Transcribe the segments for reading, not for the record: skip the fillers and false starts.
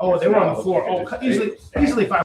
Oh, they were on the floor. Oh, easily 5.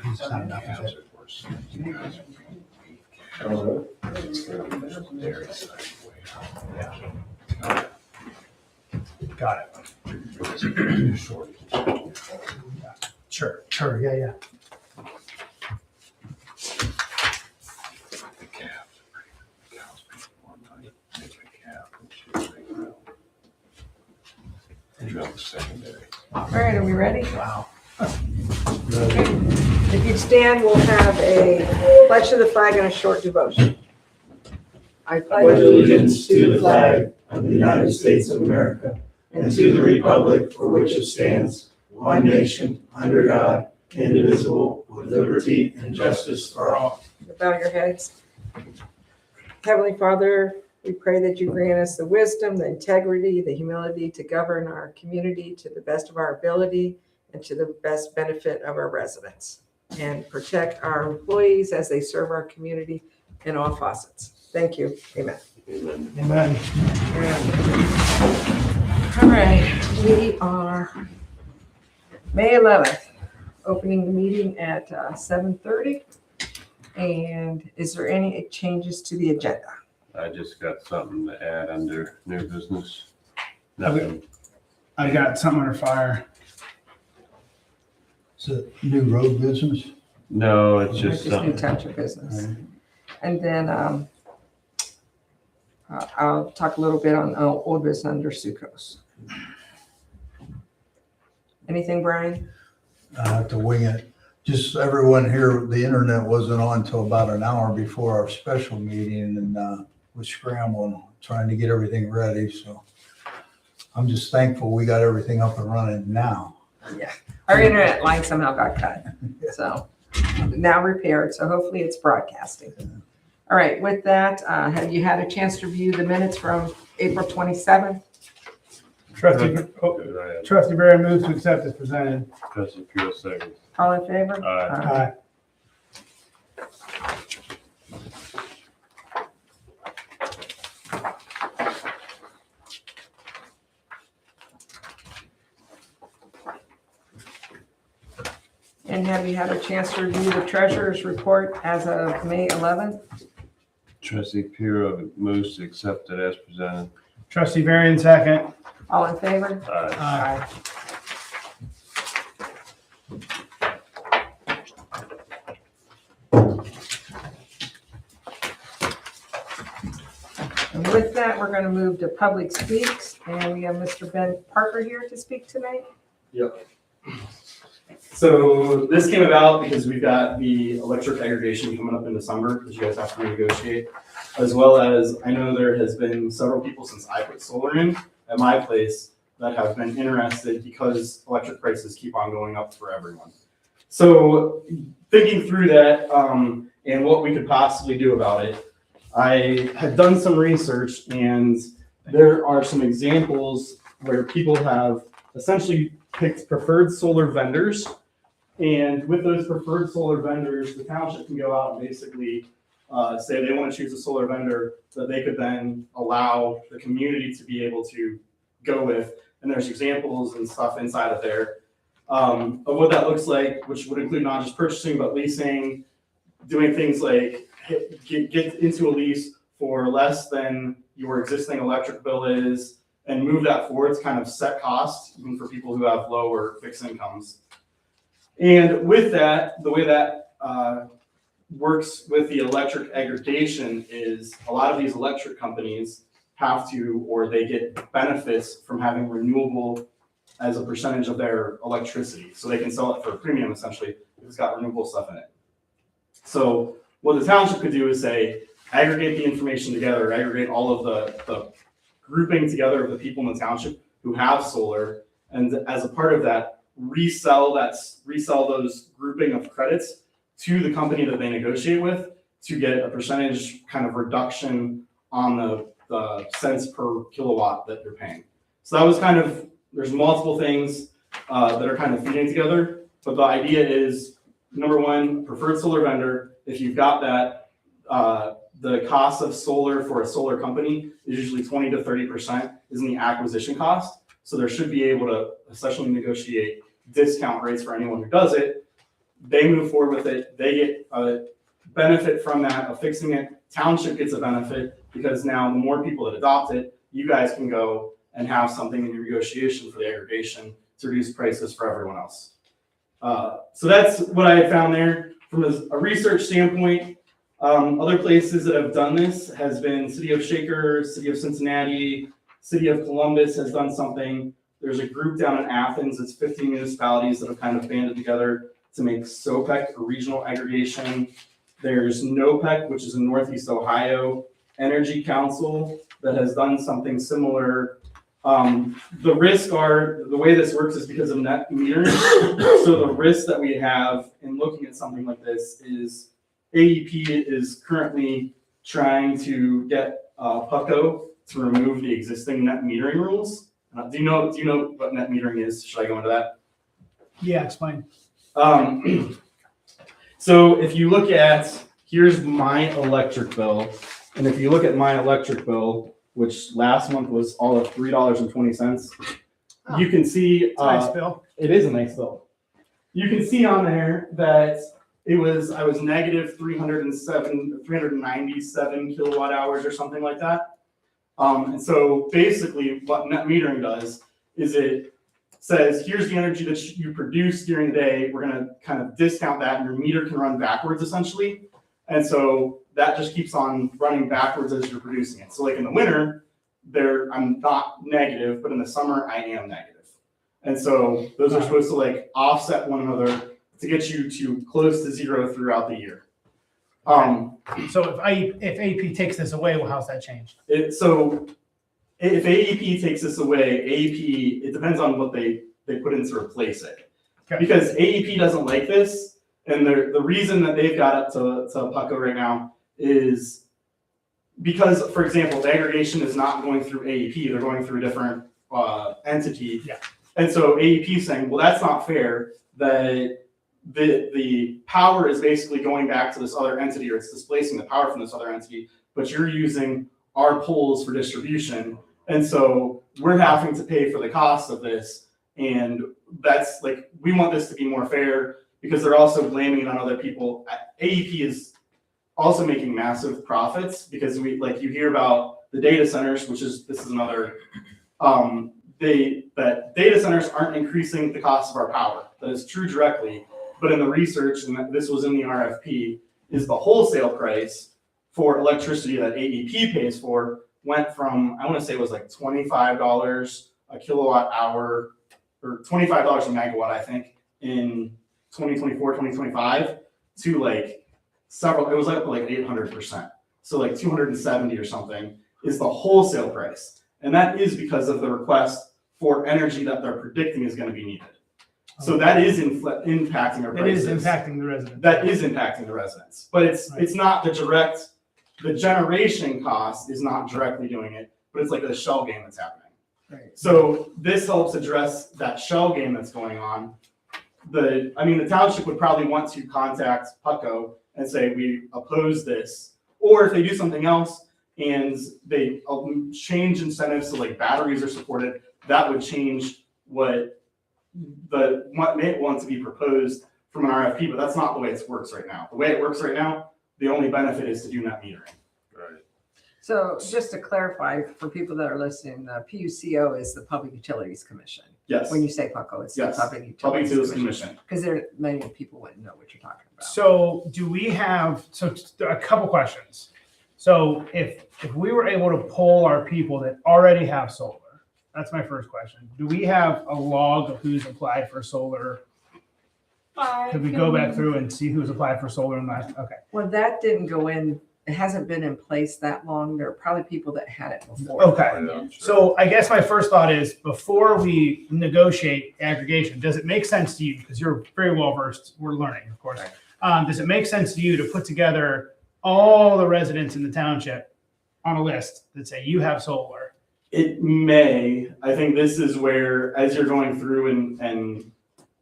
It's not enough, is it? Got it. Sure, yeah. All right, are we ready? Wow. If you'd stand, we'll have a pledge to the flag and a short devotion. I pledge allegiance to the flag of the United States of America and to the republic for which it stands, one nation, under God, indivisible, with liberty and justice for all. Bow your heads. Heavenly Father, we pray that you grant us the wisdom, the integrity, the humility to govern our community to the best of our ability and to the best benefit of our residents, and protect our employees as they serve our community in all facets. Thank you. Amen. Amen. All right, we are May 11th, opening the meeting at 7:30. And is there any changes to the agenda? I just got something to add under new business. Nothing. I got something under fire. Is it new road business? No, it's Or just new something. township business? And then I'll talk a little bit on old business under Sucos. Anything, Brian? I have to wing it. Just everyone here, the internet wasn't on until about an hour before our special meeting, and we're scrambling, trying to get everything ready. So I'm just thankful we got everything up and running now. Yeah, our internet line somehow got cut, so now repaired. So hopefully it's broadcasting. All right, with that, have you had a chance to review the minutes from April 27th? Trustee Barry moves to accept as presented. Trustee Pure seconds. All in favor? Aye. And have you had a chance to review the treasurer's report as of May 11th? Trustee Pure moves to accept it as presented. Trustee Barry second. All in favor? Aye. And with that, we're going to move to public speaks, and we have Mr. Ben Parker here to speak tonight. Yep. So this came about because we've got the electric aggregation coming up in December that you guys have to renegotiate, as well as I know there has been several people since I put solar in at my place that have been interested because electric prices keep on going up for everyone. So thinking through that and what we could possibly do about it, I had done some research, and there are some examples where people have essentially picked preferred solar vendors. And with those preferred solar vendors, the township can go out and basically say they want to choose a solar vendor that they could then allow the community to be able to go with. And there's examples and stuff inside of there of what that looks like, which would include not just purchasing, but leasing, doing things like get into a lease for less than your existing electric bill is, and move that forward to kind of set costs, even for people who have low or fixed incomes. And with that, the way that works with the electric aggregation is a lot of these electric companies have to, or they get benefits from having renewable as a percentage of their electricity. So they can sell it for a premium, essentially, if it's got renewable stuff in it. So what the township could do is say, aggregate the information together, aggregate all of the grouping together of the people in the township who have solar, and as a part of that, resell those grouping of credits to the company that they negotiate with to get a percentage kind of reduction on the cents per kilowatt that they're paying. So that was kind of, there's multiple things that are kind of feeding together, but the idea is, number one, preferred solar vendor. If you've got that, the cost of solar for a solar company is usually 20 to 30% is in the acquisition cost. So there should be able to essentially negotiate discount rates for anyone who does it. They move forward with it. They get a benefit from that of fixing it. Township gets a benefit because now the more people that adopt it, you guys can go and have something in your negotiation for the aggregation to reduce prices for everyone else. So that's what I had found there. From a research standpoint, other places that have done this has been City of Shaker, City of Cincinnati, City of Columbus has done something. There's a group down in Athens, it's 15 municipalities that have kind of banded together to make SOPEC a regional aggregation. There's NOPEC, which is in Northeast Ohio, Energy Council that has done something similar. The way this works is because of net metering. So the risk that we have in looking at something like this is AEP is currently trying to get PUCO to remove the existing net metering rules. Do you know what net metering is? Should I go into that? Yeah, explain. So if you look at, here's my electric bill, and if you look at my electric bill, which last month was all of $3.20, you can see, It's a nice bill. it is a nice bill. You can see on there that I was negative 397 kilowatt hours or something like that. And so basically what net metering does is it says, here's the energy that you produce during the day. We're going to kind of discount that and your meter can run backwards essentially. And so that just keeps on running backwards as you're producing it. So like in the winter, I'm not negative, but in the summer I am negative. And so those are supposed to like offset one another to get you to close to zero throughout the year. So if AEP takes this away, well, how's that changed? So if AEP takes this away, AEP, it depends on what they put in to replace it. Okay. Because AEP doesn't like this, and the reason that they've got up to PUCO right now is because, for example, the aggregation is not going through AEP, they're going through a different entity. Yeah. And so AEP is saying, well, that's not fair, that the power is basically going back to this other entity, or it's displacing the power from this other entity, but you're using our poles for distribution. And so we're having to pay for the cost of this. And that's like, we want this to be more fair because they're also blaming it on other people. AEP is also making massive profits because you hear about the data centers, this is another, that data centers aren't increasing the cost of our power. That is true directly. But in the research, and this was in the RFP, is the wholesale price for electricity that AEP pays for went from, I want to say it was like $25 a kilowatt hour, or $25 a megawatt, I think, in 2024, 2025, to like it was like 800%. So like 270 or something is the wholesale price. And that is because of the request for energy that they're predicting is going to be needed. So that is impacting our prices. It is impacting the residents. That is impacting the residents, but it's not the generation cost is not directly doing it, but it's like a shell game that's happening. Right. So this helps address that shell game that's going on. The township would probably want to contact PUCO and say, we oppose this. Or if they do something else and they change incentives so like batteries are supported, that would change what may want to be proposed from an RFP, but that's not the way it works right now. The way it works right now, the only benefit is to do net metering. Right. So just to clarify for people that are listening, the PUCO is the Public Utilities Commission. Yes. When you say PUCO, it's Yes. the Public Public Utilities Utilities Commission. Commission. Because many people wouldn't know what you're talking about. So do we have, a couple questions. So if we were able to poll our people that already have solar, that's my first question. Do we have a log of who's applied for solar? Could we go back through and see who's applied for solar in last? Okay. Well, that didn't go in. It hasn't been in place that long. There are probably people that had it before. Okay. So I guess my first thought is before we negotiate aggregation, does it make sense to you, because you're very well versed, we're learning, of course. Does it make sense to you to put together all the residents in the township on a list that say you have solar? It may. I think this is where, as you're going through and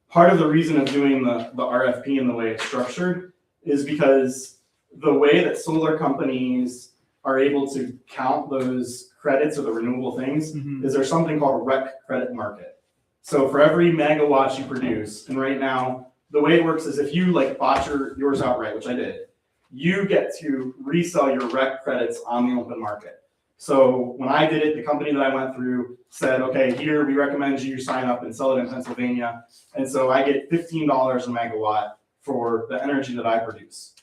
part of the reason of doing the RFP and the way it's structured is because the way that solar companies are able to count those credits or the renewable things is there's something called a REC credit market. So for every megawatt you produce, and right now the way it works is if you like bought yours outright, which I did, you get to resell your rec credits on the open market. So when I did it, the company that I went through said, okay, here we recommend you sign up and sell it in Pennsylvania. And so I get $15 a megawatt for the energy that I produce.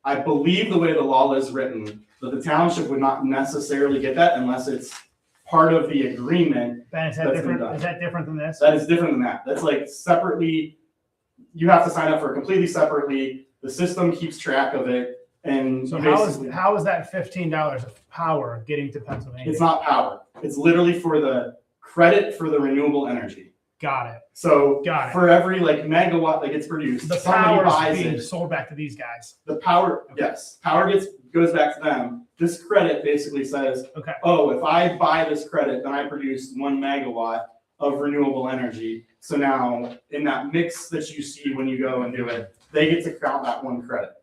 I believe the way the law is written, that the township would not necessarily get that unless it's part of the agreement. Ben, is that That's different? been done. Is that different than this? That is different than that. That's like separately, you have to sign up for it completely separately. The system keeps track of it. And So basically, how is that $15 of power getting to Pennsylvania? it's not power. It's literally for the credit for the renewable energy. Got it. So Got it. for every like megawatt that gets produced, The somebody power buys is being it. sold back to these guys. The power, yes, power goes back to them. This credit basically says, Okay. oh, if I buy this credit, then I produce 1 megawatt of renewable energy. So now in that mix that you see when you go and do it, they get to count that 1 credit.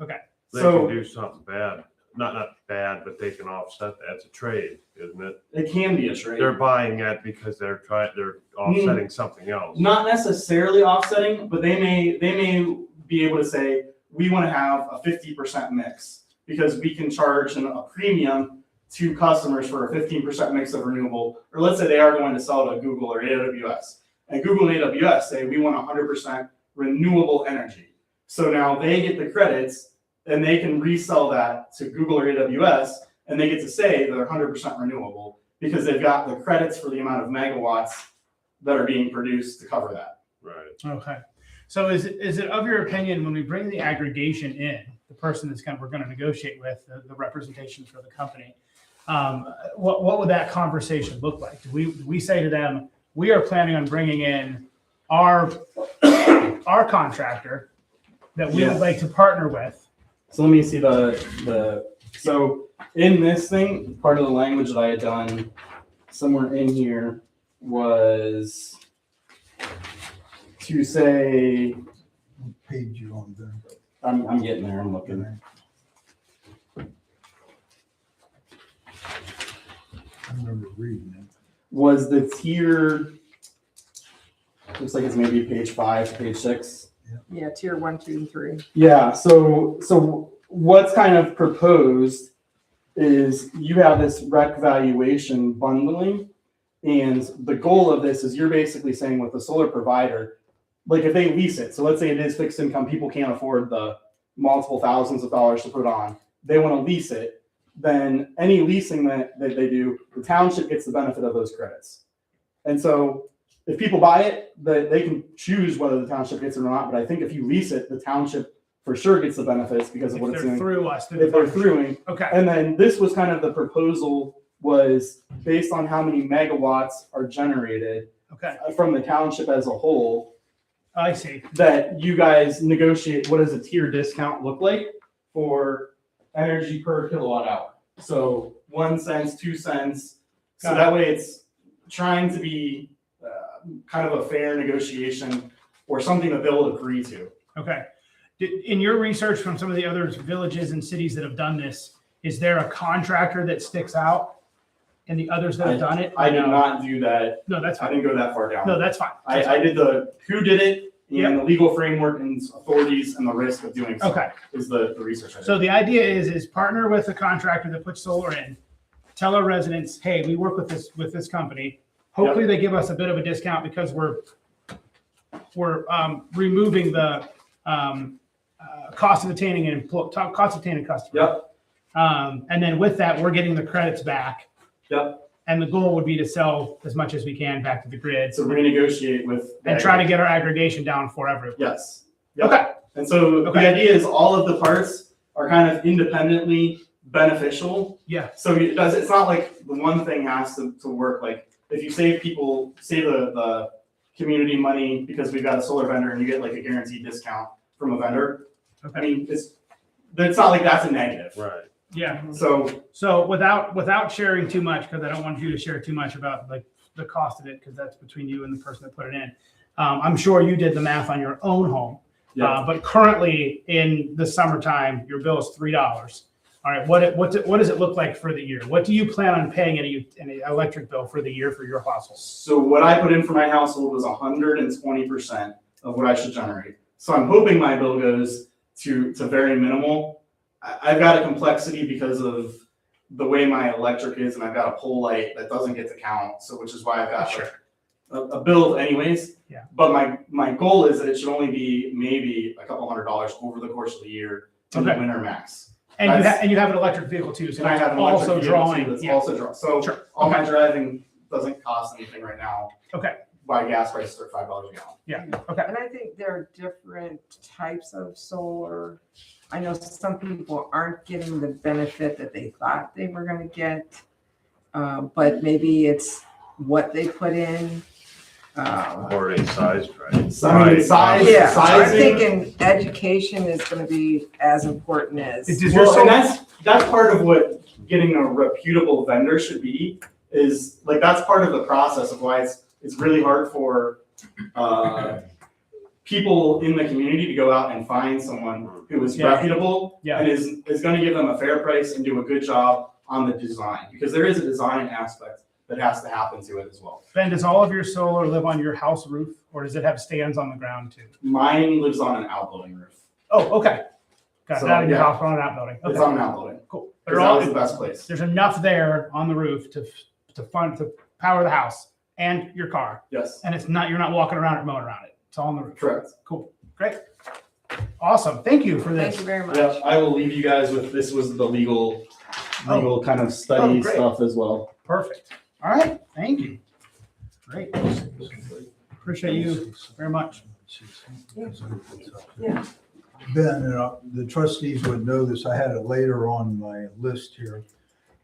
Okay. They So- can do something bad, not bad, but they can offset that. It's a trade, isn't it? It can be a trade. They're buying that because they're offsetting something else. Not necessarily offsetting, but they may be able to say, we want to have a 50% mix because we can charge a premium to customers for a 15% mix of renewable, or let's say they are going to sell to Google or AWS. And Google and AWS say, we want 100% renewable energy. So now they get the credits and they can resell that to Google or AWS, and they get to say they're 100% renewable because they've got the credits for the amount of megawatts that are being produced to cover that. Right. Okay. So is it of your opinion when we bring the aggregation in, the person that's we're going to negotiate with, the representation for the company, what would that conversation look like? Do we say to them, we are planning on bringing in our contractor that we would like to partner with? So let me see so in this thing, part of the language that I had done somewhere in here was to say, What page you on there? I'm getting there, I'm looking. I remember reading it. Was the tier, looks like it's maybe page 5 to page 6. Yeah, tier 1, 2, and 3. Yeah, so what's kind of proposed is you have this rec valuation bundling, and the goal of this is you're basically saying with the solar provider, like if they lease it, so let's say it is fixed income, people can't afford the multiple thousands of dollars to put on, they want to lease it, then any leasing that they do, the township gets the benefit of those credits. And so if people buy it, they can choose whether the township gets it or not. But I think if you lease it, the township for sure gets the benefits because of If what it's they're doing. through us. If they're through. Okay. And then this was kind of the proposal was based on how many megawatts are generated Okay. from the township as a whole, I see. that you guys negotiate what does a tier discount look like for energy per kilowatt hour. So 1 cent, 2 cents. So Got it. that way it's trying to be kind of a fair negotiation or something that they'll agree to. Okay. In your research from some of the other villages and cities that have done this, is there a contractor that sticks out in the others that have done it? I did not do that. No, that's I fine. didn't go that far down. No, that's fine. I did the who did it and Yep. the legal framework and authorities and the risk of doing so. Okay. Is the research I did. So the idea is partner with a contractor that puts solar in, tell our residents, hey, we work with this company. Hopefully they give us a bit of a discount because we're removing the cost of attaining customers. Yep. And then with that, we're getting the credits back. Yep. And the goal would be to sell as much as we can back to the grid So renegotiate with. and try to get our aggregation down for everyone. Yes. Yep. Okay. And so Okay. the idea is all of the parts are kind of independently beneficial. Yeah. So it's not like the one thing has to work. Like if you save the community money because we've got a solar vendor and you get like a guaranteed discount from a vendor. Okay. I mean, it's not like that's a negative. Right. Yeah. So without sharing too much, because I don't want you to share too much about like the cost of it, because that's between you and the person that put it in. I'm sure you did the math on your own home, but currently in the summertime, your bill is $3. All right, what does it look like for the year? What do you plan on paying in an electric bill for the year for your household? So what I put in for my household was 120% of what I should generate. So I'm hoping my bill goes to very minimal. I've got a complexity because of the way my electric is, and I've got a pole light that doesn't get to count. So which is why I've got Sure. a bill anyways. Yeah. But my goal is that it should only be maybe a couple $100 over the course of the year to the Okay. winter max. And you have an electric vehicle too, so And I have that's an electric also vehicle drawing. too that's Yeah. also drawing. So Sure. all my Okay. driving doesn't cost anything right now. Okay. Why gas prices are $5 a gallon. Yeah. Okay. And I think there are different types of solar. I know some people aren't getting the benefit that they thought they were gonna get. But maybe it's what they put in. Already sized, right? So, I mean, size, Yeah, so I'm sizing. thinking education is gonna be as important as. Does your Well, and solar, that's part of what getting a reputable vendor should be, is like, that's part of the process of why it's really hard for people in the community to go out and find someone who is Yeah. reputable Yeah. and is gonna give them a fair price and do a good job on the design, because there is a design aspect that has to happen to it as well. Ben, does all of your solar live on your house roof, or does it have stands on the ground too? Mine lives on an outbuilding roof. Oh, okay. Got So, it. Not in your yeah. house, but on an outbuilding. It's Okay. on an outbuilding. Cool. Because They're that all, was the best place. there's enough there on the roof to power the house and your car, Yes, and you're not walking around it, mowing around it. It's all on the roof. correct. Cool. Great. Awesome. Thank you for Thank this. you very much. Yeah, I will leave you guys with, this was the legal kind of study Oh, great. stuff as well. Perfect. All right. Thank you. Great. Appreciate you very much. Yeah. Ben, the trustees would know this, I had it later on my list here.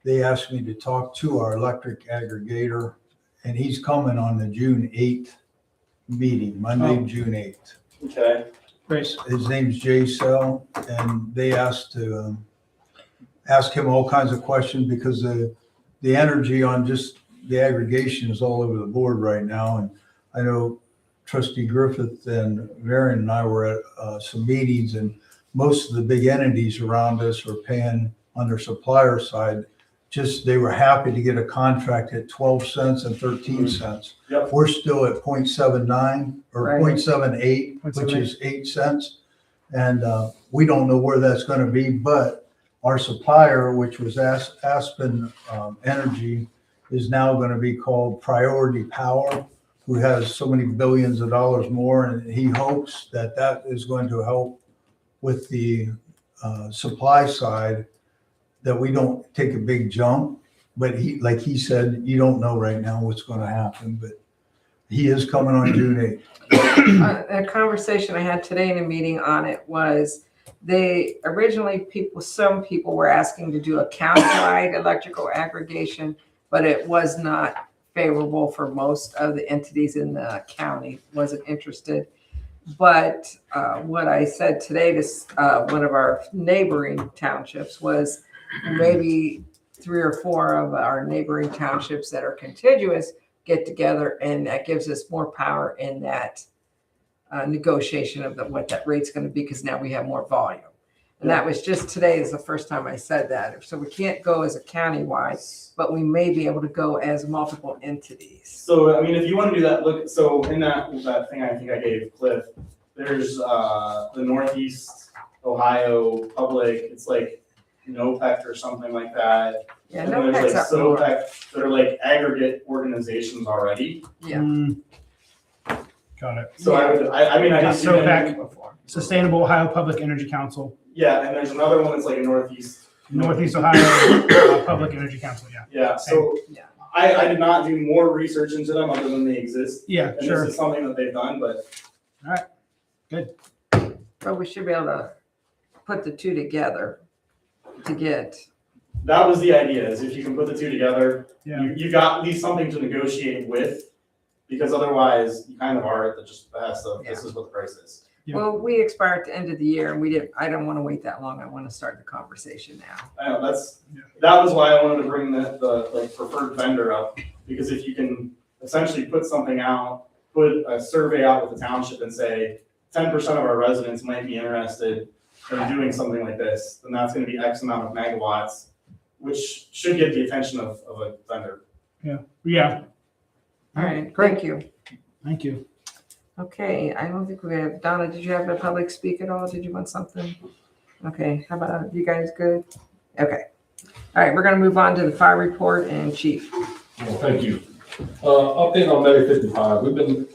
They asked me to talk to our electric aggregator, and he's coming on the June 8th meeting, Monday, Oh. June 8th. Okay. Great. His name's Jay Sell, and they asked to ask him all kinds of questions because the energy on just the aggregation is all over the board right now. And I know Trustee Griffith and Varian and I were at some meetings, and most of the big entities around us are paying on their supplier side. Just, they were happy to get a contract at 12 cents and 13 cents. Yep. We're still at 0.79 or Right. 0.78, which 0.78. is 8 cents. And we don't know where that's going to be, but our supplier, which was Aspen Energy, is now going to be called Priority Power, who has so many billions of dollars more. And he hopes that that is going to help with the supply side, that we don't take a big jump. But like he said, you don't know right now what's going to happen, but he is coming on June 8th. A conversation I had today in a meeting on it was some people were asking to do a countywide electrical aggregation, but it was not favorable for most of the entities in the county, wasn't interested. But what I said today to one of our neighboring townships was maybe 3 or 4 of our neighboring townships that are contiguous get together, and that gives us more power in that negotiation of what that rate's going to be, because now we have more volume. And that was just today is the first time I said that. So we can't go as a countywide, but we may be able to go as multiple entities. So, I mean, if you want to do that, look, so in that thing I think I gave Cliff, there's the Northeast Ohio Public, it's like NOPEC or something like that. Yeah, And no then there's pets like up north. SOPEC that are like aggregate organizations already. Yeah. Got it. So I mean, I Yeah, just. SOPEC. Sustainable Ohio Public Energy Council, Yeah, and there's another one that's like a Northeast. Northeast Ohio Public Energy Council. Yeah. Yeah, so Yeah. I did not do more research into them other than they exist. Yeah. And Sure. this is something that they've done, but But we should be able to put the two together to get, that was the idea, is if you can put the two together, Yeah. you got at least something to negotiate with, because otherwise you kind of are at the just behest of, this is what the price is. Yeah. well, we expire at the end of the year, and I don't want to wait that long. I want to start the conversation now. I know, Yeah. that was why I wanted to bring the like preferred vendor up, because if you can essentially put something out, put a survey out with the township and say 10% of our residents might be interested in doing something like this, then that's gonna be X amount of megawatts, which should get the attention of a vendor. Yeah. All right, Great. thank you. Thank you. Okay, I don't think we have, Donna, did you have a public speak at all? Did you want something? Okay, how about, you guys good? Okay. All right, we're gonna move on to the fire report and chief. Well, thank you. Update on Medic 55. We've been,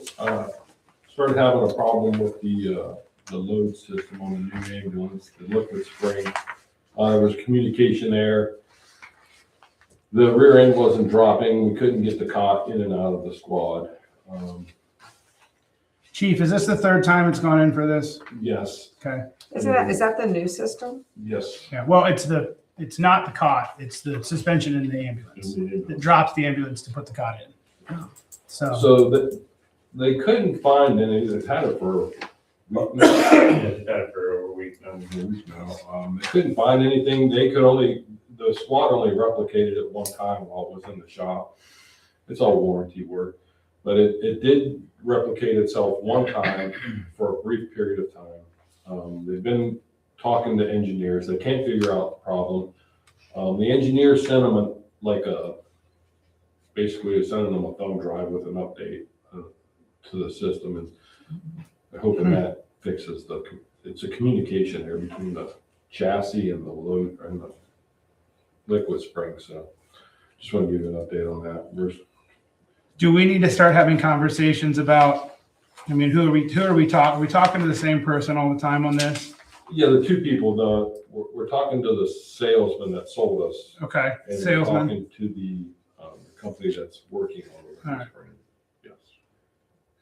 started having a problem with the load system on the new ambulance, the liquid spring. There was communication there. The rear end wasn't dropping. We couldn't get the cot in and out of the squad. Chief, is this the third time it's gone in for this? Yes, Okay. Is that the new system? yes. Yeah, well, it's not the cot, it's the suspension in the ambulance. It drops the ambulance to put the cot in. So, So they couldn't find any. They've had it for Over a week now. They couldn't find anything. The squad only replicated it one time while it was in the shop. It's all warranty work, but it did replicate itself one time for a brief period of time. They've been talking to engineers. They can't figure out the problem. The engineers sent them basically sending them a thumb drive with an update to the system, and they're hoping that fixes it's a communication there between the chassis and the load and the liquid spring. So just want to give you an update on that. do we need to start having conversations about, I mean, who are we talking? Are we talking to the same person all the time on this? Yeah, the two people, we're talking to the salesman that sold us. Okay, And we're salesman. talking to the company that's working on the All right. spring. Yes.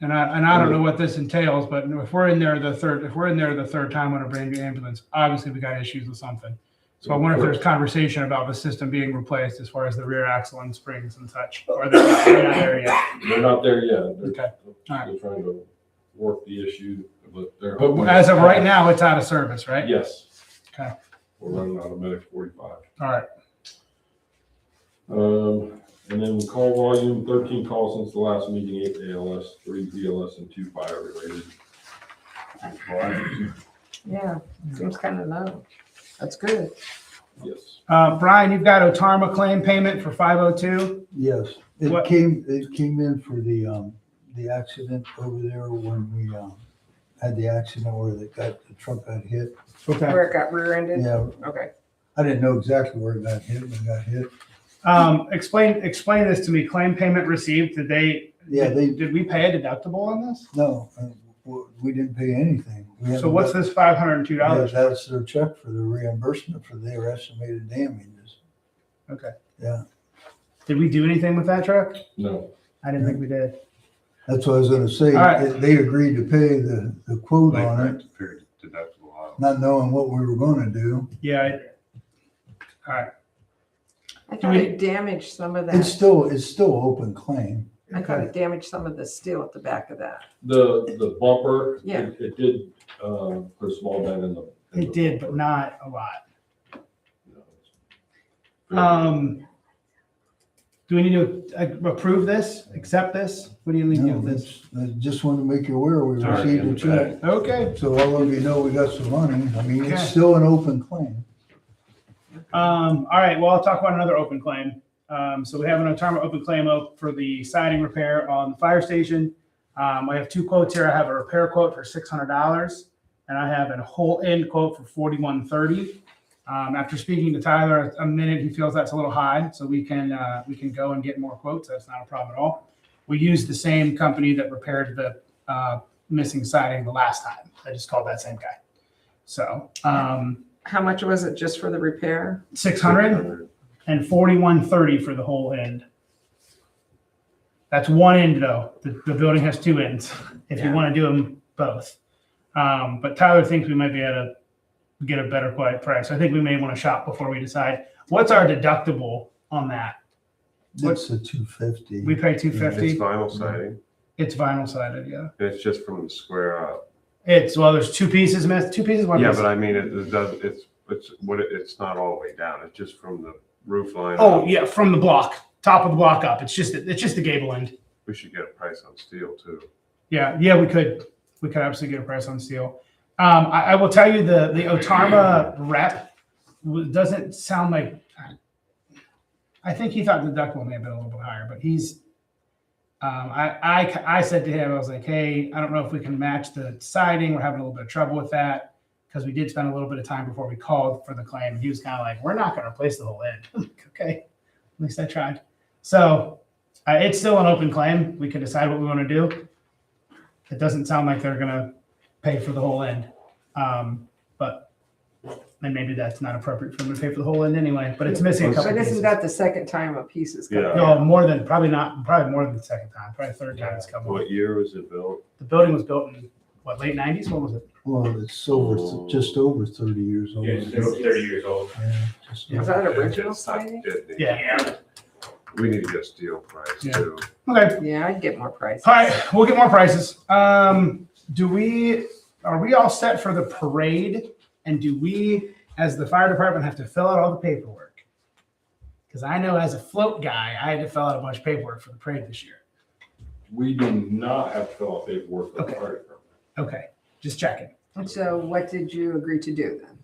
And I don't know what this entails, but if we're in there the third time on a brand new ambulance, obviously we got issues with something. So I wonder if there's conversation about the system being replaced as far as the rear axle and springs and such, or they're not there yet. They're not there yet. They're Okay. All right. still trying to work the issue, but they're But hoping. as of right now, it's out of service, right? Yes. Okay. We're running out of Medic 45. All right. And then call volume, 13 calls since the last meeting, 8 ALS, 3 BLS, and 2 fire related. Yeah, seems kind of low. That's good. Yes. Brian, you've got Otarma claim payment for 502. Yes, What- it came in for the accident over there when we had the accident where the truck got hit. Okay. Where it got rear-ended? Yeah, Okay. I didn't know exactly where it got hit, but it got hit. Explain this to me. Claim payment received. Did we pay a deductible on this? No, we didn't pay anything. So what's this $502? That's their check for the reimbursement for their estimated damages. Okay. Yeah, Did we do anything with that truck? No. I didn't think we did. that's what I was gonna say. All right. They agreed to pay the quote on it, Deductible out. not knowing what we were gonna do. Yeah. All right. I thought it damaged some of It's that. still open claim. I thought it damaged some of the steel at the back of that. The bumper, Yeah. it did put a small dent in the. It did, but not a lot. No. Do we need to approve this, accept this? What do you need to do No, with this? I just wanted to make you aware we All right, received a give it check. Okay. So all of you know we got some money. I mean, Okay. it's still an open claim. All right, well, I'll talk about another open claim. So we have an Otarma open claim for the siding repair on the fire station. I have two quotes here. I have a repair quote for $600 and I have a whole end quote for $41.30. After speaking to Tyler a minute, he feels that's a little high, so we can go and get more quotes. That's not a problem at all. We used the same company that repaired the missing siding the last time. I just called that same guy. So How much was it just for the repair? $600 and $41.30 for the whole end. That's one end though. The building has two ends. If you Yeah. want to do them both, but Tyler thinks we might be able to get a better price. I think we may want to shop before we decide. What's our deductible on that? It's a $250. We pay It's $250. vinyl siding. It's vinyl sided, yeah. It's just from the square up. There's two pieces missed. Two pieces. One Yeah, missing. but I mean, it's not all the way down. It's just from the roof line. Oh up. yeah, from the block, top of the block up. It's just the gable end. We should get a price on steel too. Yeah, we could absolutely get a price on steel. I will tell you the Otarma rep doesn't sound like. I think he thought the deductible may have been a little bit higher, but he's I said to him, I was like, hey, I don't know if we can match the siding. We're having a little bit of trouble with that because we did spend a little bit of time before we called for the claim. He was kind of like, we're not going to replace the whole end. I'm like, okay, at least I tried. So it's still an open claim. We can decide what we want to do. It doesn't sound like they're going to pay for the whole end. But and maybe that's not appropriate for them to pay for the whole end anyway, but it's missing a couple But isn't pieces. that the second time a piece is coming? Yeah. No, more than, probably more than the second time, probably the third time it's coming. What year was it built? The building was built in, what, late 90s? What was it? Well, it's over, just over 30 years old. Yeah, it's over 30 years old. Yeah, just Is over. that original siding? Yeah. We need to get steel price Yeah. too. Okay. Yeah, I'd get more prices. All right, we'll get more prices. Are we all set for the parade? And do we, as the fire department, have to fill out all the paperwork? Because I know as a float guy, I had to fill out a bunch of paperwork for the parade this year. We do not have to fill out paperwork for the Okay. fire department. Okay, just checking. And so what did you agree to do then?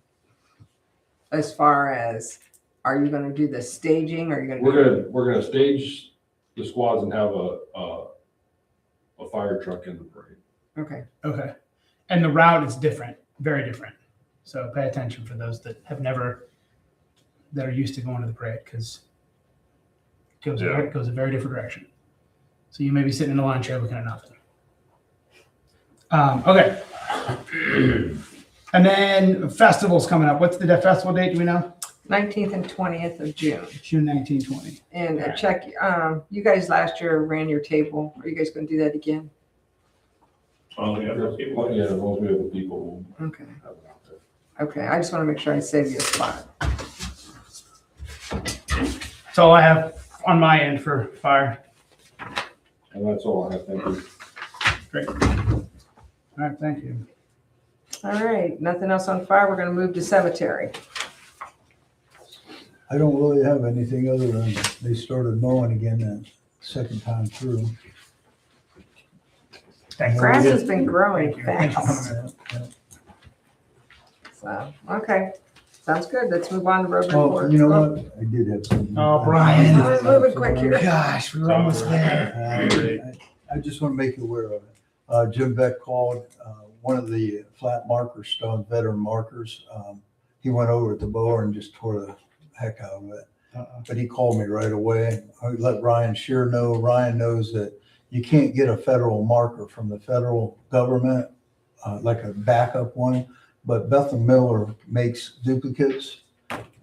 As far as, are you gonna do the staging? Are you gonna? We're gonna stage the squads and have a fire truck in the parade. Okay, Okay. And the route is different, very different. So pay attention for those that that are used to going to the parade because it goes a very different direction. So you may be sitting in a lawn chair looking at nothing. Okay. And then festivals coming up. What's the festival date? Do we know? 19th and 20th of June. June 19, 20. And check, you guys last year ran your table. Are you guys gonna do that again? Oh, yeah, those people. Yeah, as long as we have the people, we'll Okay, have it out there. okay. I just wanna make sure I save you a spot. That's all I have on my end for fire. And that's all I have, thank you. Great. All right, thank you. All right, nothing else on fire. We're gonna move to cemetery. I don't really have anything other than they started mowing again that second time through. Thank you. Grass has been growing Thank you. Thanks for fast. coming in. So, okay, sounds good. Let's move on to road Oh, reports. you know what? I did have something. Oh, Brian. We're moving quick here. Gosh, we were almost there. I just want to make you aware of it. Jim Beck called, one of the flat marker stone veteran markers. He went over at the mower and just tore the heck out of it. But he called me right away. I let Ryan Shear know. Ryan knows that you can't get a federal marker from the federal government, like a backup one. But Bethel Miller makes duplicates,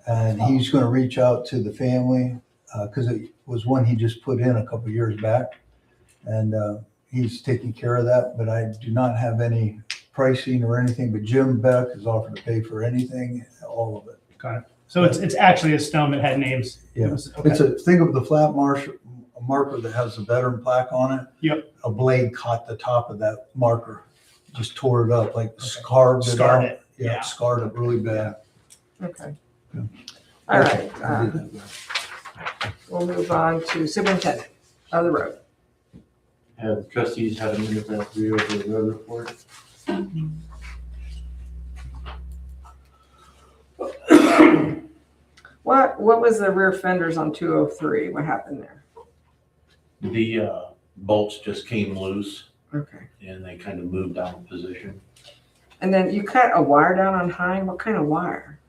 and he's going to reach out to the family because it was one he just put in a couple years back, and he's taking care of that. But I do not have any pricing or anything. But Jim Beck has offered to pay for anything, all of it. Got it. So it's actually a stone that had names. Yeah. It was- okay. It's think of the flat marker that has the veteran plaque on it. Yep. A blade caught the top of that marker, just tore it up, like scarred it. Scarred out. it. Yeah, Yeah. scarred it really bad. Okay. Yeah. All right, I did have that. we'll move on to superintendent of the road. Have trustees had a minute to review of the road report? What was the rear fenders on 203? What happened there? The bolts just came loose Okay. and they kind of moved out of position. And then you cut a wire down on Hine. What kind of wire?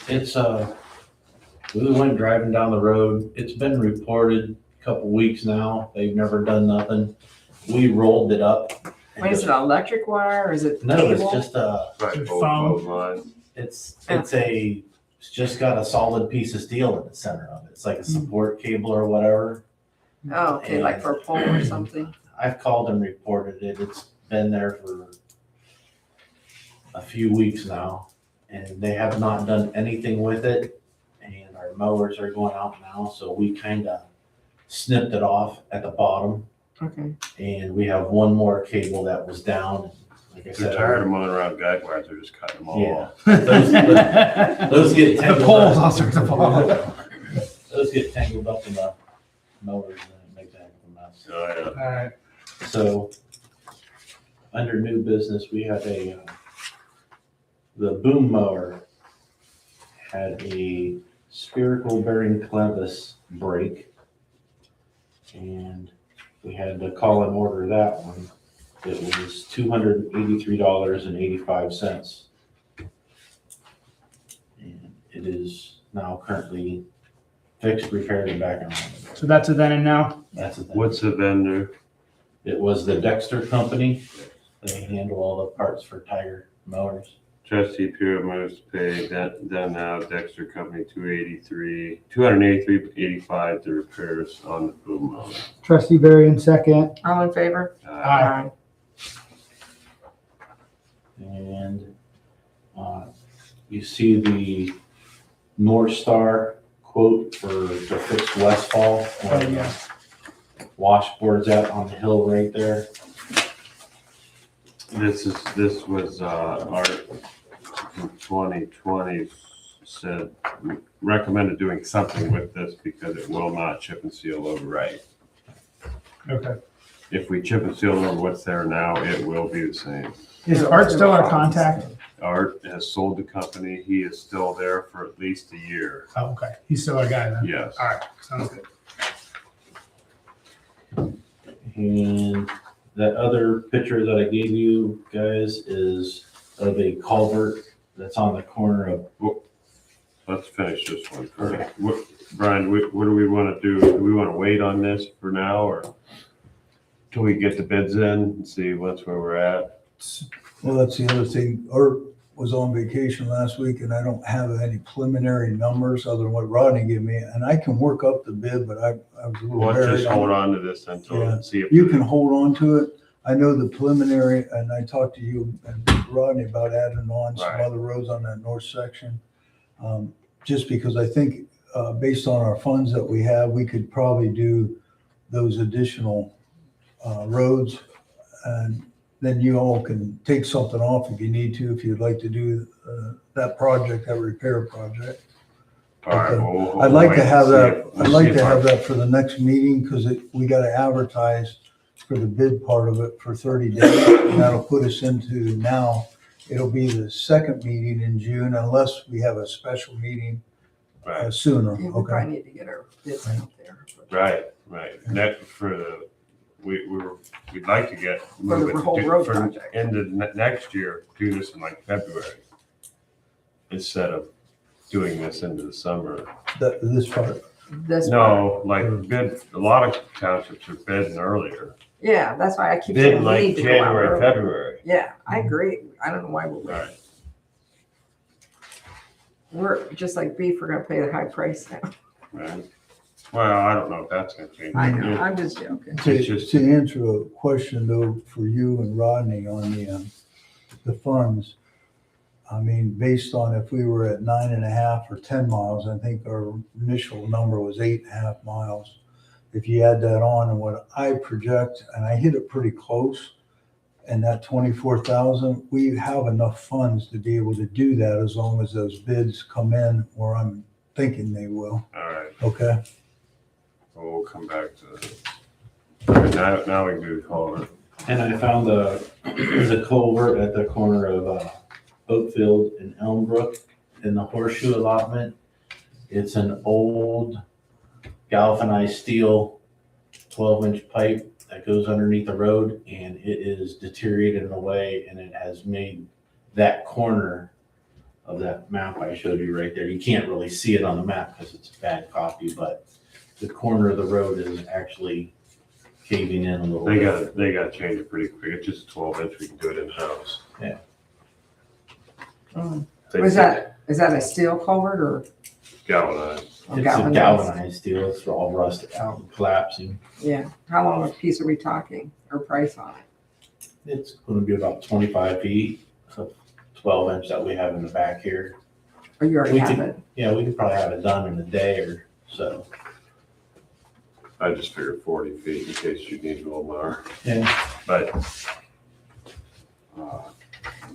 It's, we went driving down the road. It's been reported a couple weeks now. They've never done nothing. We rolled it up. and Wait, is it an electric wire or is it No, it's cable? just Right, Phone. both line. it's just got a solid piece of steel in the center of it. It's like a support cable or whatever. Oh, okay, like for a pole or something. I've called and reported it. It's been there for a few weeks now, and they have not done anything with it. And our mowers are going out now, so we kind of snipped it off at the bottom. Okay. And we have one more cable that was down. Like I If you're said, tired of mowing around guide wires, they're just cutting them all Yeah. off. Those get The tangled poles up. all sorts of fall. Those get tangled up in the mowers and it makes a heck of a mess. Oh, yeah. All right. So, under new business, we had the boom mower had a spherical bearing clevis break. And We had to call and order that one. It was $283.85. And it is now currently fixed, repaired, and back on. So that's a then and now? That's it. What's the vendor? It was the Dexter Company. They handle all the parts for Tiger mowers. Trustee Pure moves to pay then now Dexter Company $283.85 to repairs on the boom mower. Trustee Varian, second. All in favor? Aye. And you see the North Star quote for the fixed Westfall. Oh, yeah. Washboards out on the hill right there. This was our 2020 said recommended doing something with this because it will not chip and seal over right. Okay. If we chip and seal over what's there now, it will be the same. Is Art still our contact? Art has sold the company. He is still there for at least a year. Oh, okay. He's still our guy then? Yes. All right, sounds good. And that other picture that I gave you guys is of a culvert that's on the corner of. Let's finish this one first. Brian, what do we want to do? Do we want to wait on this for now or till we get the bids in and see what's where we're at? Well, that's the other thing. Art was on vacation last week and I don't have any preliminary numbers other than what Rodney gave me. And I can work up the bid, but I was a little Let's buried. just hold on to this until Yeah. see if You can hold on to it. I know the preliminary, and I talked to you and Rodney about adding on some Right. other roads on that north section. Just because I think, based on our funds that we have, we could probably do those additional roads. And then you all can take something off if you need to, if you'd like to do that project, that repair project. All right, Okay. we'll I'd like wait to and have see that, if- I'd like see to if have our- that for the next meeting, because we gotta advertise for the bid part of it for 30 days. And that'll put us into now, it'll be the second meeting in June unless we have a special meeting Right, sooner, Yeah, we okay? probably need to get our bids out there. right. Next for the, we'd like to get. For move the it whole to- road for project. End of next year, do this in like February. Instead of doing this into the summer. This part, This part. No, like bid, a lot of townships are bidding earlier. Yeah, that's why I keep Bidding saying we like need to go out January, early. February. Yeah, I agree. I don't know why we're waiting. Right. We're, just like beef, we're gonna pay the high price now. Right. Well, I don't know if that's gonna change. I know, I'm just joking. It's just- to answer a question though, for you and Rodney on the funds. I mean, based on if we were at 9.5 or 10 miles, I think our initial number was 8.5 miles. If you add that on and what I project, and I hit it pretty close, and that 24,000, we have enough funds to be able to do that as long as those bids come in where I'm thinking they will. All right, Okay? well, we'll come back to that. Now we can do the culvert. And I found the culvert at the corner of Oakfield and Elmbrook in the horseshoe allotment. It's an old galvanized steel 12-inch pipe that goes underneath the road, and it is deteriorated in a way, and it has made that corner of that map I showed you right there. You can't really see it on the map because it's a bad copy, but the corner of the road is actually caving in a little bit. They gotta change it pretty quick. It's just a 12-inch. We can do it in-house. Is that a steel culvert or Galvanized. It's a galvanized steel. It's all rusted out and collapsing. Yeah, how long a piece are we talking, or price on it? It's going to be about 25 feet, so 12-inch that we have in the back here. Or you already We have could- it? Yeah, we could probably have it done in a day or so. I just figured 40 feet in case you need a little more. Yeah. But, Does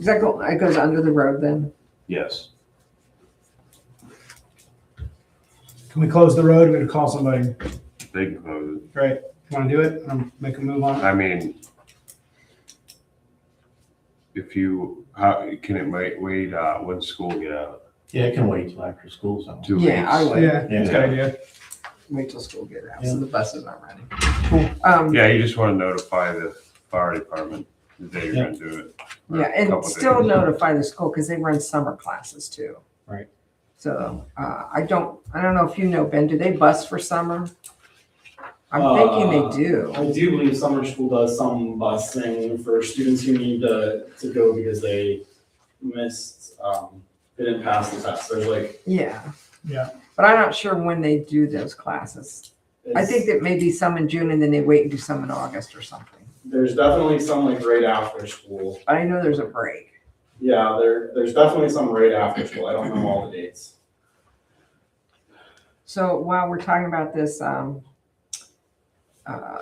that go, it goes under the road then? yes. Can we close the road? We're gonna call somebody. They can close it. Right. You wanna do it? Make a move on it? I mean, if you, how, can it wait, when school get out? Yeah, it can wait till after school's out. 2 Yeah, I weeks? would. Yeah, that's a good idea. wait till school gets out, so the buses aren't running. Yeah, you just want to notify the fire department that you're gonna do it. Yeah, and Couple still days. notify the school, because they run summer classes too. Right. So, I don't know if you know, Ben, do they bus for summer? I'm thinking they do. I do believe summer school does some busing for students who need to go because they missed, they didn't pass the test. There's like. Yeah. Yeah. But I'm not sure when they do those classes. I think that maybe some in June and then they wait and do some in August or something. There's definitely some like right after school. But I know there's a break. Yeah, there's definitely some right after school. I don't know all the dates. So while we're talking about this,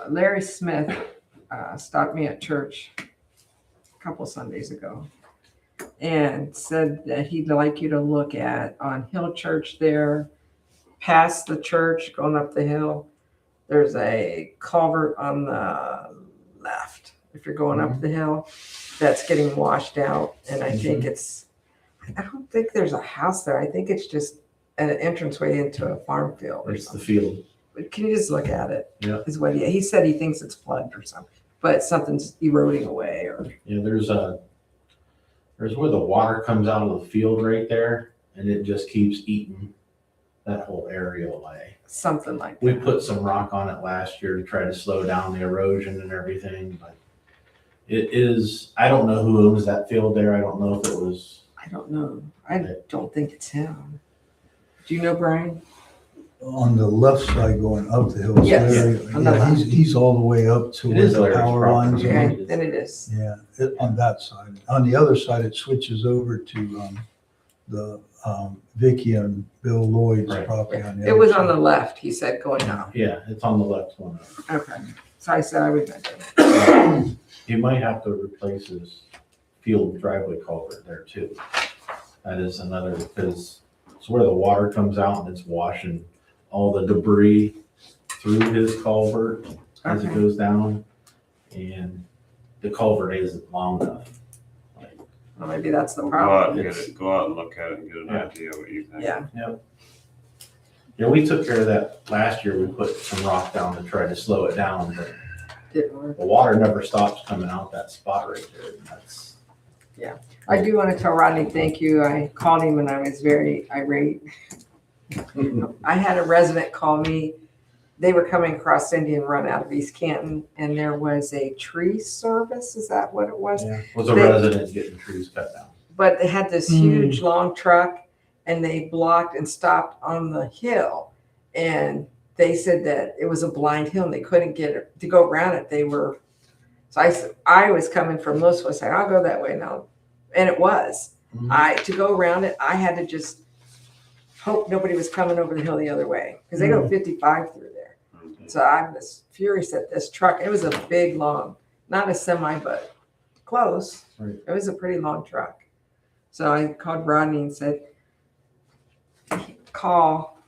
Larry Smith stopped me at church a couple Sundays ago and said that he'd like you to look at on Hill Church there, past the church, going up the hill. There's a culvert on the left if you're going up the hill that's getting washed out. And I think I don't think there's a house there. I think it's just an entranceway into a farm field or It's the something. field. But can you just look at it? Yeah. Is what he said. He thinks it's flooded or something, but something's eroding away or Yeah, there's where the water comes out of the field right there, and it just keeps eating that whole area away. something like We that. put some rock on it last year to try to slow down the erosion and everything, but it is, I don't know who owns that field there. I don't know if it was, I don't know. I don't think it's him. Do you know Brian? On the left side going up the hill. Yes, Larry, on the yeah, left. he's all the way up to It where is the Larry's power property. lines are. Okay, then it is. Yeah, on that side. On the other side, it switches over to the Vicky and Bill Lloyd's Right. property on the It other was side. on the left, he said, going out. yeah, it's on the left one. Okay. So I said I would mention it. He might have to replace his field driveway culvert there too. That is another, because it's where the water comes out and it's washing all the debris through his culvert as it Okay. goes down. And the culvert isn't long enough. Like, Well, maybe that's the Go out problem. and get it, go out and look at it and get an Yeah. idea what you think. Yeah. Yeah, we took care of that last year. We put some rock down to try to slow it down, but Didn't work. the water never stops coming out that spot right there. And that's, I do want to tell Rodney, thank you. I called him and I was very irate. I had a resident call me. They were coming across Indian Run out of East Canton and there was a tree service. Is that what it was? was a They- resident getting trees cut down. But they had this huge long truck and they blocked and stopped on the hill. And they said that it was a blind hill and they couldn't get it to go around it. They were, so I said, I was coming from Louisville. I said, I'll go that way now. And it was. Mhm. To go around it, I had to just hope nobody was coming over the hill the other way because they go 55 through there. Okay. So I was furious at this truck. It was a big, long, not a semi, but close. Right. It was a pretty long truck. So I called Rodney and said, call.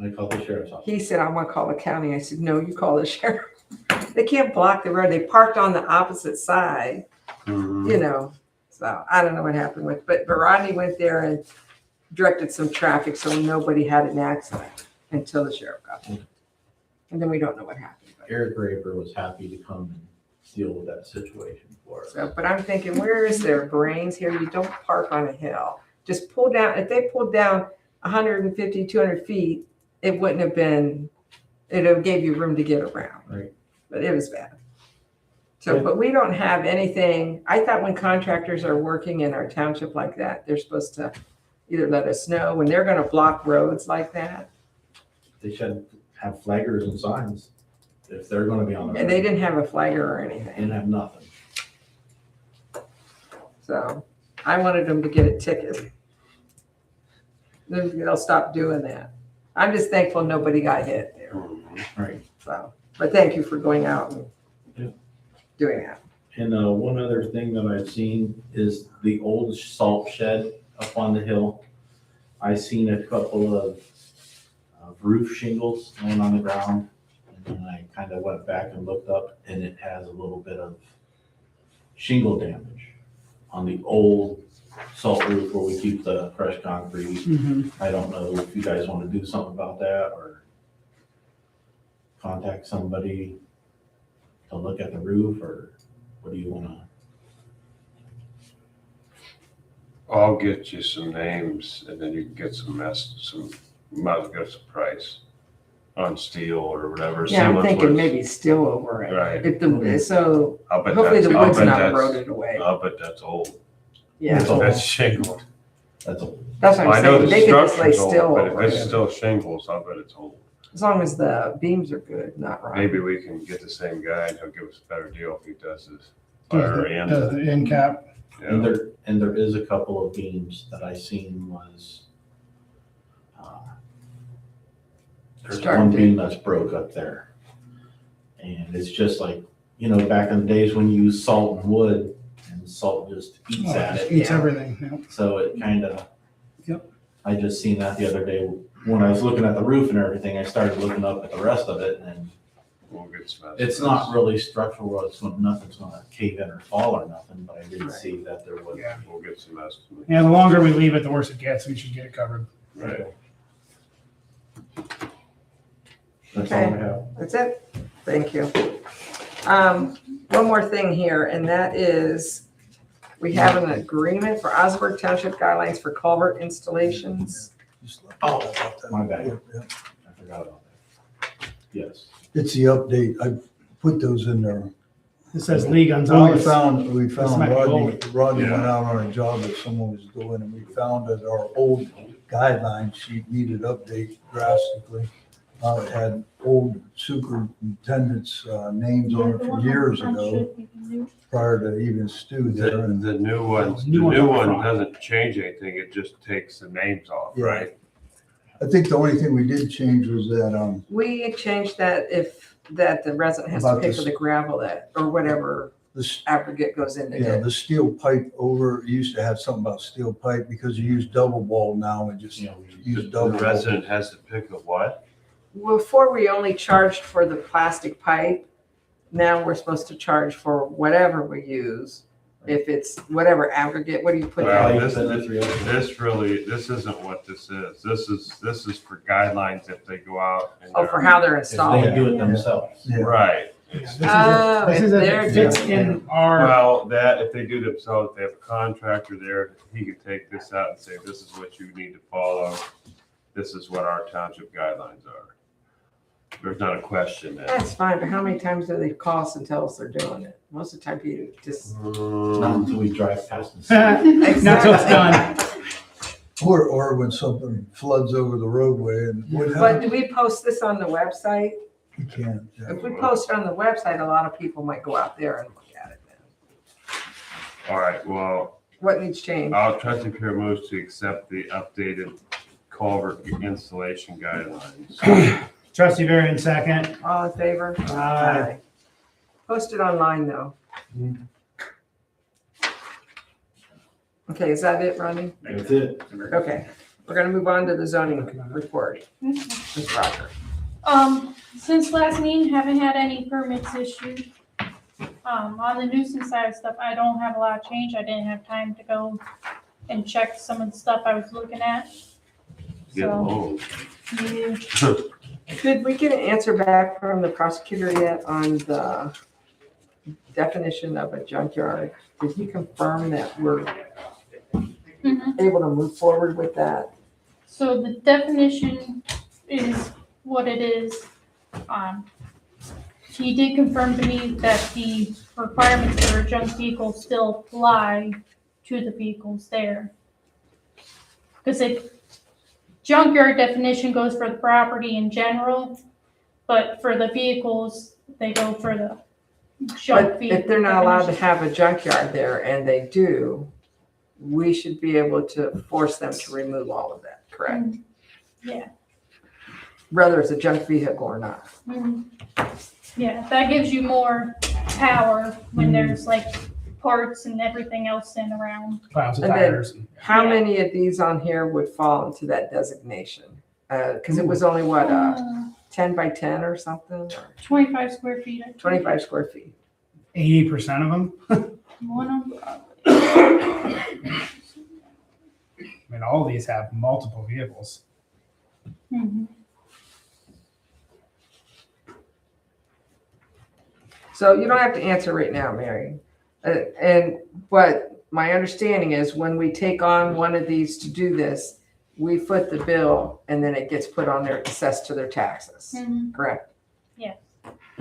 I called the sheriff's office. He said, I'm going to call the county. I said, no, you call the sheriff. They can't block the road. They parked on the opposite side, Mhm. you know. So I don't know what happened with, but Rodney went there and directed some traffic so nobody had an accident until the sheriff got there. And then we don't know what happened. But, Eric Raper was happy to come and deal with that situation for us. but I'm thinking, where is their brains here? You don't park on a hill. Just pull down. If they pulled down 150, 200 feet, it wouldn't have been, it would have gave you room to get around. Right. But it was bad. So, Yeah. but we don't have anything. I thought when contractors are working in our township like that, they're supposed to either let us know when they're going to block roads like that. They should have flaggers and signs if they're gonna be on the And they road. didn't have a flagger or They anything. didn't have nothing. So I wanted them to get a ticket. Then they'll stop doing that. I'm just thankful nobody got hit there. Mhm. Right. So, but thank you for going out and Yeah. doing that. And one other thing that I've seen is the old salt shed up on the hill. I seen a couple of roof shingles laying on the ground. And then I kind of went back and looked up and it has a little bit of shingle damage on the old salt roof where we keep the crushed concrete. I don't know if you guys want to do something about that or contact somebody to look at the roof, or what do you wanna? I'll get you some names and then you can get might get some price on steel or whatever. Yeah, I'm similar to thinking what's- maybe still over it. Right. If the, so I'll bet hopefully the that's- I'll wood's bet not that's- eroded away. I'll bet that's old. Yeah, That's shingled. That's all. that's what I I'm know saying. the They could just lay structure's old, still but if over it's it. still shingles, I'll bet it's old. As long as the beams are good, not rotten. Maybe we can get the same guy and he'll give us a better deal if he does this. Fire and, Does the end cap? And yeah. there is a couple of beams that I seen was, there's Starting one to- beam that's broke up there. And it's just like, back in the days when you use salt and wood, and salt just eats at it. Eats Yeah. everything. Yeah. So it kind of. Yep. I just seen that the other day when I was looking at the roof and everything. I started looking up at the rest of it, and We'll get some it's not really structural. Nothing's gonna cave in or fall or nothing. But I did Right. see that there was. Yeah. We'll get some estimates. Yeah, the longer we leave it, the worse it gets. We should get it covered. Right. That's all I have. That's it. Thank you. One more thing here, and that is, we have an agreement for Osnaburg Township guidelines for culvert installations. Just let me Oh, know about that. my bad. Yeah. I forgot about that. Yes. It's the update. I put those in there. It says Lee Well, Gonzalez. we This found might be Rodney old. went Yeah. out on a job that someone was doing, and we found that our old guideline sheet needed update drastically. It had old superintendent's names on it from years ago, prior to even Stu there. The, And the new ones, the New ones new up one front. doesn't change anything. It just takes the names off, Yeah. right? I think the only thing we did change was that, We changed that that the resident has to About pay this- for the gravel or whatever this, aggregate goes into yeah, it. the steel pipe over, used to have something about steel pipe because you use double wall now and just use The double wall. resident has to pick a what? Before, we only charged for the plastic pipe. Now we're supposed to charge for whatever we use. If it's whatever aggregate, what do you put Well, down? this isn't what this is. This is for guidelines if they go out and. Oh, for how they're If they installed. do it themselves. Yeah. Right. Oh, This is if if they're it fits doing in our, Well, that, if they do themselves, if they have a contractor there, he can take this out and say, this is what you need to follow. This is what our township guidelines are. There's not a question there. That's fine, but how many times do they call us and tell us they're doing it? Most of the time you just. Not until we drive past and see. not till it's done. Or when something floods over the roadway and what But happens, do we post this on the website? you can't. Yeah. If we post it on the website, a lot of people might go out there and look at it then. All right, well, What needs changed? I'll trustee Pierre moves to accept the updated culvert installation guidelines. Trustee Varian second. All in favor? Aye. Post it online though. Okay, is that it, Ronnie? That's it. Okay, we're gonna move on to the zoning report. Ms. Rocker. Since last meeting, haven't had any permits issued. On the nuisance side of stuff, I don't have a lot of change. I didn't have time to go and check some of the stuff I was looking at. Get So, old. yeah. Did we get an answer back from the prosecutor yet on the definition of a junkyard? Did he confirm that we're Mhm. able to move forward with that? So the definition is what it is. He did confirm to me that the requirements for a junk vehicle still apply to the vehicles there. Because it, junkyard definition goes for the property in general, but for the vehicles, they go for the junk But vehicle. if they're not allowed to definition. have a junkyard there and they do, we should be able to force them to remove all of that, correct? Yeah. Whether it's a junk vehicle or not. Mhm. Yeah, that gives you more power when there's like parts and everything else in around. Piles of And then- tires. How Yeah. many of these on here would fall into that designation? Because it was only what, 10 by 10 or something, or 25 square feet. I think. 25 square feet? 80% of them. One of them. I mean, all these have multiple vehicles. Mhm. So you don't have to answer right now, Mary. But my understanding is when we take on one of these to do this, we foot the bill and then it gets put on their, assessed to their taxes, Mhm. correct? Yes.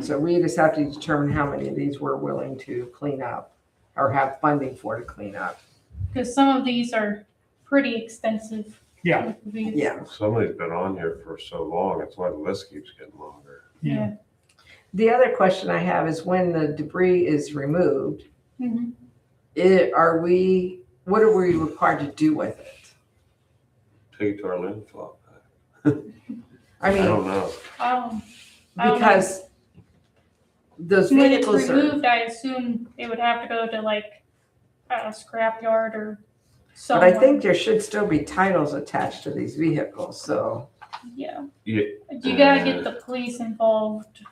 So we just have to determine how many of these we're willing to clean up or have funding for to clean up. Because some of these are pretty expensive. Yeah. Yeah. Somebody's been on here for so long, that's why the list keeps getting longer. Yeah. The other question I have is when the debris is removed, Mhm. what are we required to do with it? Take it to our landfill. I I mean, don't know. I don't know. because those When it's vehicles are, removed, I assume it would have to go to like a scrapyard or but somewhere. I think there should still be titles attached to these vehicles, so. Yeah. Yeah. You gotta get the police involved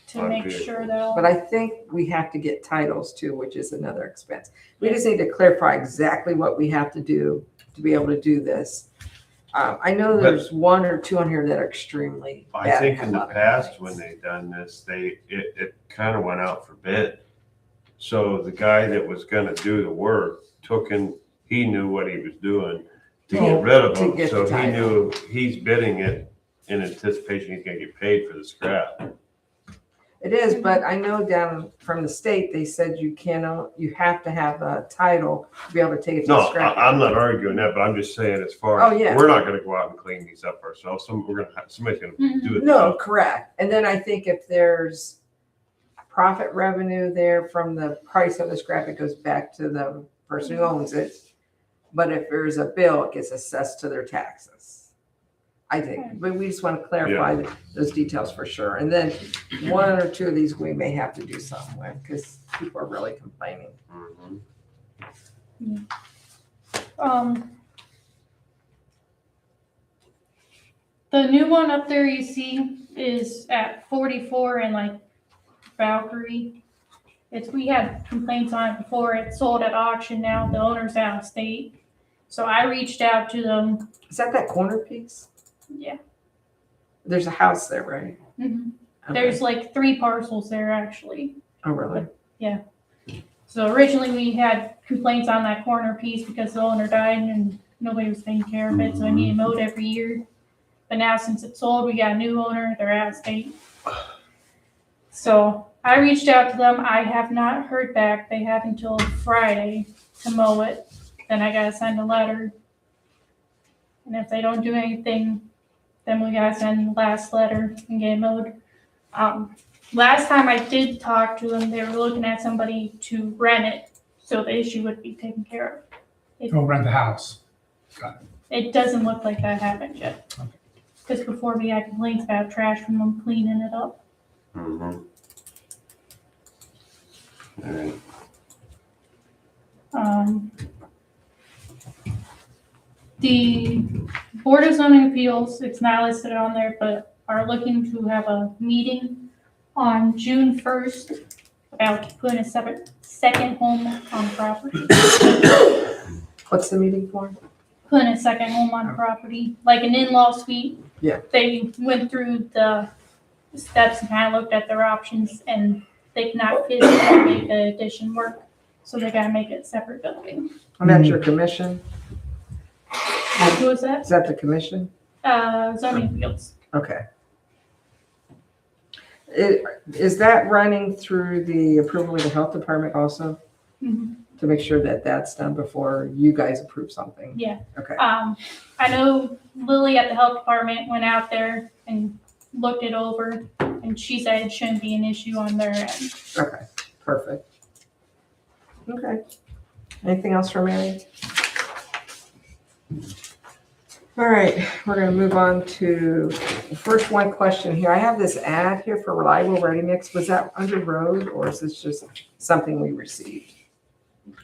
to On make sure vehicles. that all. But I think we have to get titles too, which is another expense. We just need to clarify exactly what we have to do to be able to do this. I know there's one or two on here that are extremely bad. I think and in the have a lot of past, when complaints. they done this, it kind of went out for bid. So the guy that was gonna do the work he knew what he was doing to Oh, get rid of to them. get So the he title. knew he's bidding it in anticipation he's gonna get paid for the scrap. It is, but I know down from the state, they said you have to have a title to be able to take it to the No, scrap. I'm not arguing that, but I'm just saying as far Oh, as, yeah. we're not gonna go out and clean these up ourselves. Somebody's gonna do it. No, correct. And then I think if there's profit revenue there from the price of the scrap, it goes back to the person who owns it. But if there's a bill, it gets assessed to their taxes. I think, but we just want to clarify those details for sure. And then one or two of these we may have to do something with because people are really complaining. Mhm. The new one up there you see is at 44 and like Valkyrie. We had complaints on it before. It sold at auction now. The owner's out of state. So I reached out to them. Is that corner piece? Yeah. There's a house there, right? Mhm. Okay. There's like 3 parcels there actually. Oh, really? So originally we had complaints on that corner piece because the owner died and nobody was taking care of it, so I needed mowed every year. But now since it's sold, we got a new owner, they're out of state. So I reached out to them, I have not heard back, they have until Friday to mow it. Then I gotta send a letter. And if they don't do anything, then we gotta send the last letter and get it mowed. Last time I did talk to them, they were looking at somebody to rent it, so the issue would be taken care of. Go rent the house. It doesn't look like that happened yet. Okay. Because before we had complaints about trash from them cleaning it up. Mhm. All right. The Board of Zoning Appeals, it's not listed on there, but are looking to have a meeting on June 1st about putting a second home on property. What's the meeting for? Putting a second home on property, like an in-law suite. Yeah. They went through the steps and kind of looked at their options, and they cannot physically make the addition work, so they gotta make it a separate building. And that's your commission? Who was that? Is that the commission? Zoning Fields. Okay. Is that running through the approval of the health department also? Mhm. To make sure that that's done before you guys approve something? Yeah. Okay. I know Lily at the health department went out there and looked it over, and she said it shouldn't be an issue on their end. Okay, perfect. Okay. Anything else for Mary? All right, we're gonna move on to the first one question here. I have this ad here for reliable ready mix. Was that under road or is this just something we received?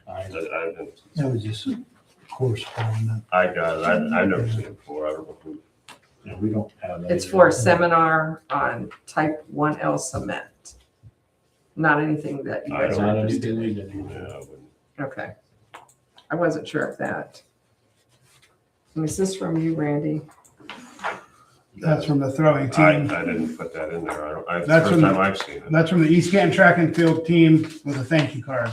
I've That was just correspondence. I got it. I've never seen it before. I don't know who. Yeah, we don't have. It's for a seminar on type 1L cement. Not anything that you I guys It's are not interested anything in. we did. Yeah, I wouldn't. Okay. I wasn't sure of that. And is this from you, Randy? That's from the throwing I team. didn't put that in there. It's the That's first from- time I've seen it. That's from the East Canton Track and Field team with a thank you card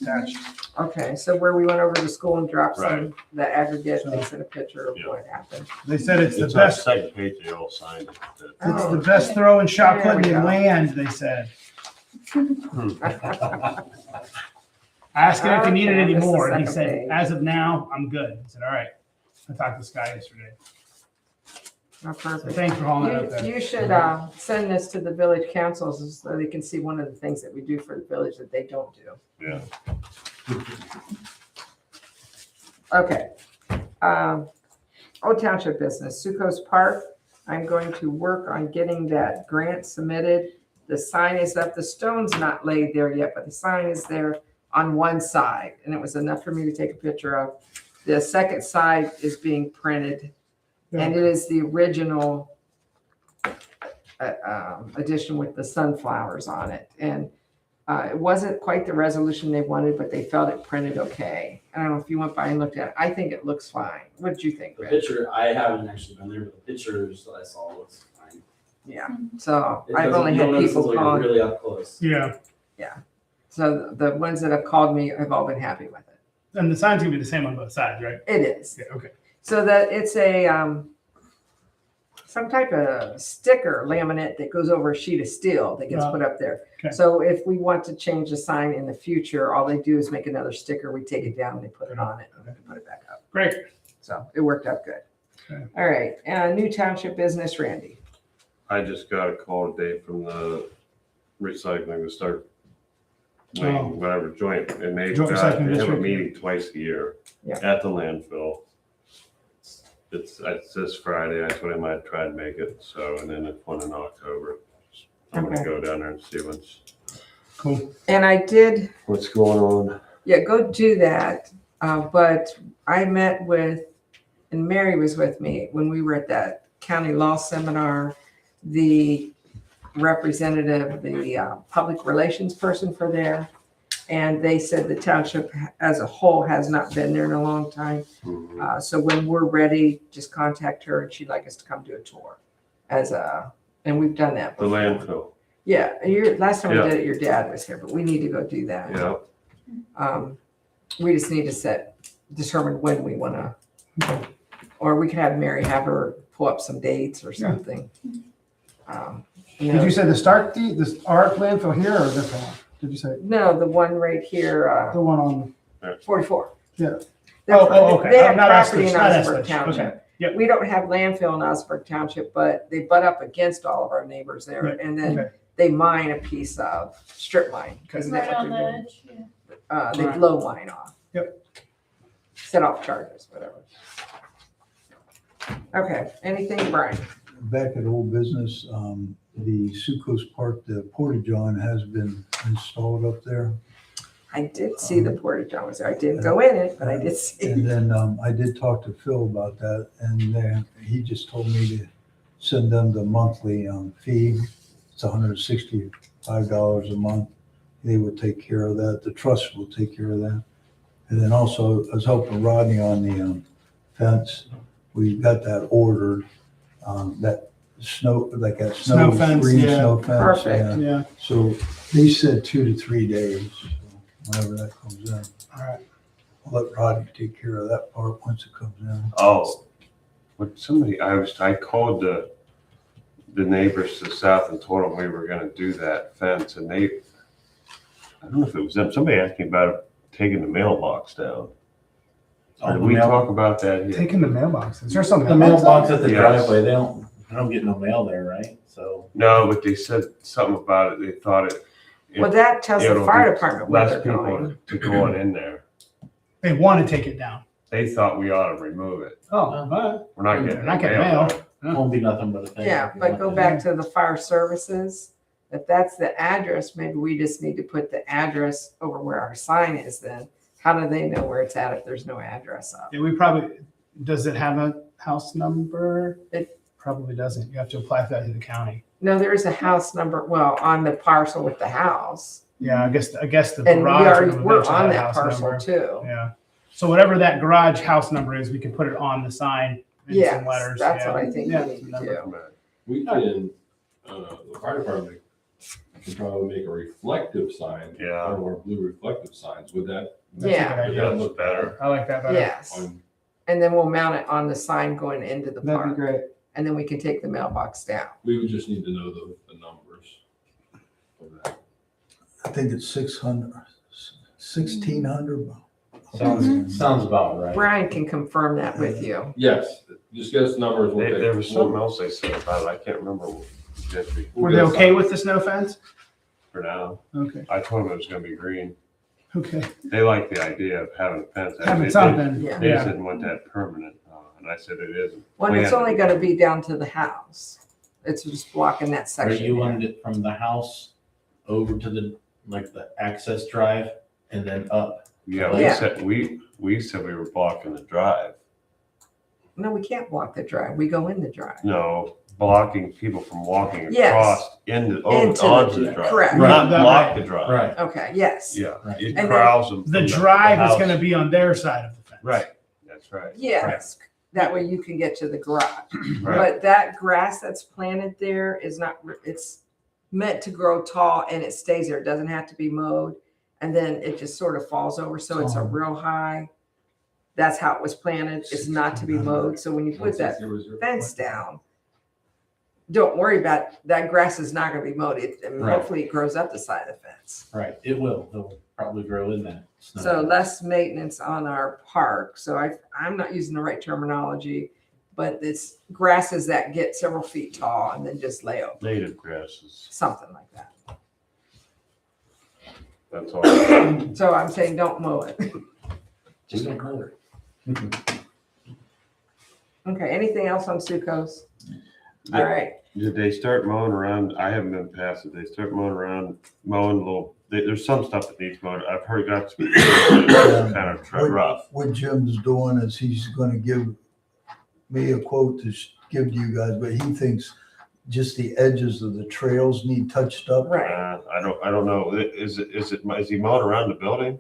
attached. Okay, so where we went over to school and dropped some, Right. the aggregate, they sent a picture of Yeah. what happened. They said it's the It's on the best, second page, they all signed it. it's the best throw and shot There we putting in go. land, they said. Ask him if he needed Okay, any this is more. the And he second said, page. as of now, I'm good. I said, all right. I talked to this guy yesterday. Oh, So perfect. thanks for hauling it up there. You should send this to the village councils so they can see one of the things that we do for the village that they don't do. Yeah. Okay. Old Township business, Succo's Park. I'm going to work on getting that grant submitted. The sign is up, the stone's not laid there yet, but the sign is there on one side, and it was enough for me to take a picture of. The second side is being printed, and it is the original edition with the sunflowers on it. And it wasn't quite the resolution they wanted, but they felt it printed okay. I don't know if you went by and looked at it. I think it looks fine. What did you think, The Rich? picture, I haven't actually been there, but the pictures that I saw looks fine. Yeah, so It I've doesn't- only you had don't notice people until you're calling. really up close. Yeah. So the ones that have called me have all been happy with it. And the sign's gonna be the same on both sides, right? It is. Yeah, okay. So that it's a, some type of sticker laminate that goes over a sheet of steel that gets put up there. Okay. So if we want to change the sign in the future, all they do is make another sticker. We take it down and they put it on it and put it back up. Great. So it worked out good. Okay. All right, new township business, Randy. I just got a call today from the recycling to start weighing whatever joint, and they Joint have recycling a district. meeting twice a year Yeah. at the landfill. It's this Friday. I told him I'd try and make it, so, and then it's one in October. I'm gonna Okay. go down there and see Cool. And I did, what's going on. yeah, go do that. But I met with, and Mary was with me when we were at that county law seminar, the representative, the public relations person for there. And they said the township as a whole has not been there in a long time. So when we're ready, just contact her and she'd like us to come do a tour and we've done that The before. landfill, Yeah, last time we Yeah. did it, your dad was here, but we need to go do that. yeah. We just need to determine when we want to, or we can have Mary have her pull up some dates or something. Did you say the the ARC landfill here or a different one? Did you say No, the one right here, the one on? 44. Yeah. That's- Okay. They have Not property in Osnaburg, not Osnaburg Osnaburg. Township. Okay. Yep. We don't have landfill in Osnaburg Township, but they butt up against all of our neighbors there. Yeah, And then Okay. they mine a piece of strip mine. Isn't that Right what on the they're doing? edge, yeah. They Alright. blow mine off. Yep. Set off charges, whatever. Okay, anything, Brian? Back at old business, the Succo's Park, the porta-john has been installed up there. I did see the porta john was there. I didn't go in it, but I did see. And then I did talk to Phil about that, and he just told me to send them the monthly fee. It's $165 a month. They will take care of that. The trust will take care of that. And then also, I was helping Rodney on the fence. We got that ordered, that snow, like that Snow snow fence, screen, yeah. snow fence. Perfect. yeah. Yeah. So they said 2 to 3 days, so whenever that comes in. All right. I'll let Rodney take care of that part once it comes in. Oh, what I called the neighbors to the south and told them we were gonna do that fence, and I don't know if it was them, somebody asked me about taking the mailbox down. Oh, Did the we mail- talk about that here? Taking the mailbox. Is there some The mailbox at the Yes. driveway, they don't get no mail there, right? So, No, but they said something about it, they thought it. Well, that tells the it'll fire be department where Less they're people going. to going in there. They want to take it down. They thought we ought to remove it. Oh, all right. We're not They're getting. not getting mail. mail. won't be nothing but a thing. Yeah, but go back to the fire services. If that's the address, maybe we just need to put the address over where our sign is then. How do they know where it's at if there's no address up? Yeah, we probably, does it have a house number? It probably doesn't. You have to apply for that to the county. No, there is a house number, well, on the parcel with the house. Yeah, I guess the And garage. would we're eventually on have a that house parcel number. too. Yeah. So whatever that garage house number is, we can put it on the sign in Yes, some letters. that's yeah. what I think Yeah. we need to do. We can, the fire department can probably make a reflective sign. Yeah. Or blue reflective signs. Would that, That's a Yeah. good would idea. that look better? I like that better. Yes, On- and then we'll mount it on the sign going into the That'd be park, great. and then we can take the mailbox down. We would just need to know the numbers of that. I think it's 1,600. Sounds about right. Brian can confirm that with you. Yes, just get us numbers. We'll There take- was something else they said about it. I can't remember. What district. Were they okay with the snow fence? For now, Okay, I told them it was gonna be green. okay. They like the idea of having a fence. Having They- something, Yeah. They just yeah. didn't want that permanent, and I said it isn't. Well, We it's had- only gonna be down to the house. It's just blocking that Are section. you there. wanting it from the house over to the, like the access drive and then up? Yeah, Yeah. we said we were blocking the drive. No, we can't block the drive. We go in the drive. No, blocking people from walking Yes. across onto the drive. correct. Not Right. block the drive. Right. Okay, yes. Yeah, Right. it And then- corrals them. The from drive is house. gonna be on their side of the fence. Right, that's right. Yes, that way you can get to the garage. Right. But that grass that's planted there is not, it's meant to grow tall and it stays there. It doesn't have to be mowed. And then it just sort of falls over, so it's a real high. That's how it was planted. It's not to be mowed. So when you put that fence down, don't worry about, that grass is not gonna be mowed. And Right. hopefully it grows up the side of the fence. Right, it will. It'll probably grow in that. snow. So less maintenance on our park. So I'm not using the right terminology, but it's grasses that get several feet tall and then just lay over, Native grasses, something like that. that's all. So I'm saying don't mow it. Just don't mow it. Okay, anything else on Succo's? All right, Did they start mowing around? I haven't been past it. They start mowing around, mowing a little, there's some stuff that needs mowed. I've heard it got to be kind of rough. What Jim's doing is he's gonna give me a quote to give to you guys, but he thinks just the edges of the trails need touched up. right. I don't know. Is he mowing around the building?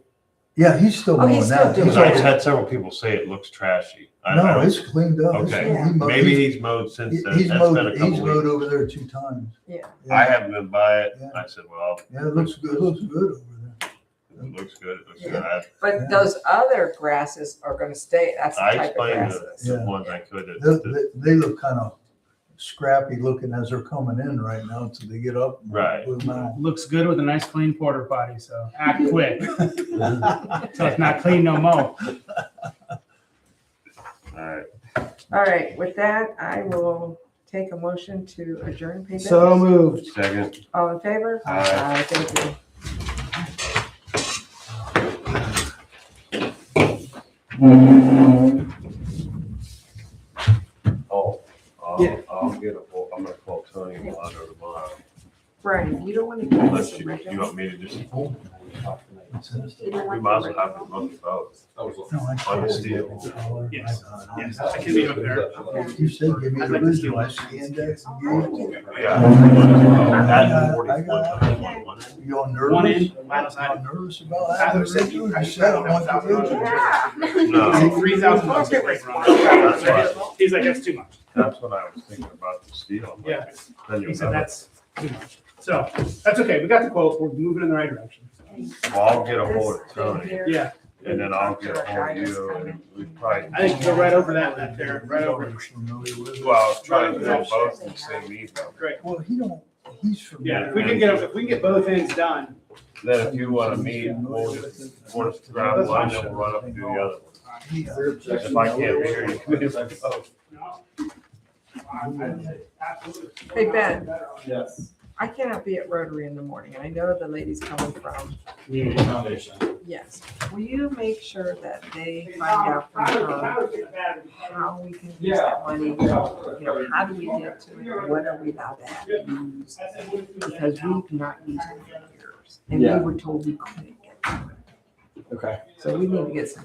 Yeah, he's still Oh, he's doing still that. doing He's it. I've also- had several people say it looks trashy. I No, don't- it's cleaned up. Okay. Yeah. He mowed- Maybe he's mowed since then. He's That's been a mowed, couple he's mowed weeks. over there 2 times. Yeah. I haven't been by it. Yeah. I said, well, Yeah, it looks good, over there. it looks good. It looks Yeah. good. Yeah. But those other grasses are gonna stay. That's the I type of explained grasses. the Yeah. ones I could. They look kind of scrappy looking as they're coming in right now until they get up. and Right. put 'em out. Looks good with a nice clean porter potty, so act quick. So it's not clean no more. All right. All right, with that, I will take a motion to adjourn. Pay bills. So moved. Second. All in favor? Aye. Thank you. Oh, Yeah. I'll get I'm gonna call Tony and Wanda tomorrow. Brian, you don't want to give Unless us you original? want me to just, You don't we want might the as well have original? them on the boat. That was No, I On the can't. steel. Yes. Yes, I can be up there. You said give me I'd the like to original, see I one. scanned that and gave it to you. Yeah. That I 41, got- 21. You all One nervous? in, one outside. You all nervous about Tyler having said the you original? You crashed said I out want the $1,000. original. Yeah. No, $3,000. He's like, that's too much. that's what I was thinking about the steel. I'm like, Yeah. Then He you'll said have it. that's too much. So that's okay. We got the quote. We're moving in the right direction. Well, I'll get a hold of This thing Tony here. Yeah, and then I'll get a hold of you and we probably. I think go right over that back there, right over. Well, I was trying to do both in the same email. Great. Well, he's from. Yeah, if we can get both ends done. Then if you wanna meet, we'll just grab one and we'll run up and do the other one. If I can't be here, you can do both. Hey, Ben, Yes. I cannot be at Rotary in the morning. I know the lady's coming from, Community Foundation. yes. Will you make sure that they find out from her how we can use that money? You know, how do we get to it? What are we allowed to have to use? Because we've not used it in years. And we Yeah. were told we couldn't get to it. Okay. So we need to get some